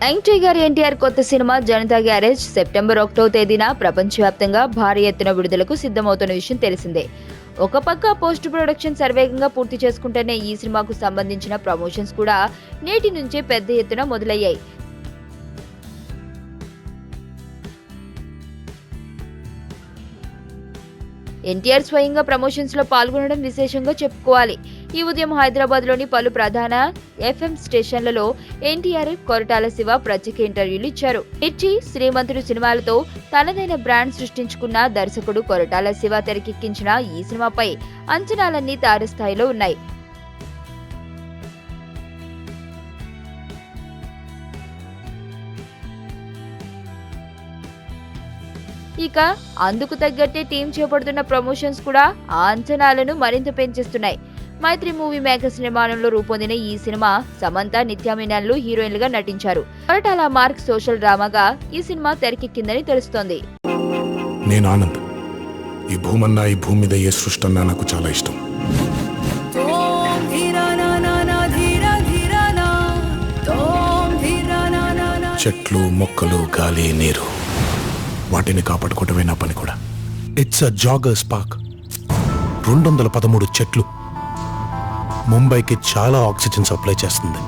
Young tiger NTR కొత్త cinema Janata garage September 1వ తేదీన ప్రపంచవ్యాప్తంగా భారీ ఎత్తున విడుదలకు సిద్ధమవుతున్న విషయం తెలిసిందే. ఒక పక్క పోస్ట్ ప్రొడక్షన్ సర్వేగంగా పూర్తి చేసుకుంటేనే ఈ సినిమాకు సంబంధించిన ప్రమోషన్స్ కూడా నేటి నుంచే పెద్ద ఎత్తున మొదలయ్యాయి. ఎన్టీఆర్ స్వయంగా ప్రమోషన్స్ లో పాల్గొనడం విశేషంగా చెప్పుకోవాలి. ఈ ఉదయం హైదరాబాద్ లోని పలు ప్రధాన FM స్టేషన్లలో ఎన్టీఆర్, కొరటాల శివ ప్రత్యేక ఇంటర్వ్యూలు ఇచ్చారు. మిర్చి, శ్రీమంతుడు సినిమాలతో తనదైన బ్రాండ్ సృష్టించుకున్న దర్శకుడు కొరటాల శివ తెరకెక్కించిన ఈ సినిమాపై అంచనాలన్నీ తారస్థాయిలో ఉన్నాయి. ఇక అందుకు తగ్గట్టే టీం చేపడుతున్న ప్రమోషన్స్ కూడా ఆ అంచనాలను మరింత పెంచేస్తున్నాయి. మైత్రి మూవీ మేకర్స్ నిర్మాణంలో రూపొందిన ఈ సినిమా సమంత, నిత్యా మీనన్లు హీరోయిన్లుగా నటించారు. కొరటాల మార్క్ సోషల్ డ్రామాగా ఈ సినిమా తెరకెక్కిందని తెలుస్తోంది. నేను ఆనంద్. ఈ భూమన్నా, ఈ భూమి మీద ఏ సృష్టి అన్నా నాకు చాలా ఇష్టం. చెట్లు, మొక్కలు, గాలి, నీరు, వాటిని కాపాడుకోవటమే నా పని కూడా. It's a joggers park. 213 చెట్లు ముంబైకి చాలా ఆక్సిజన్ సప్లై చేస్తుంది.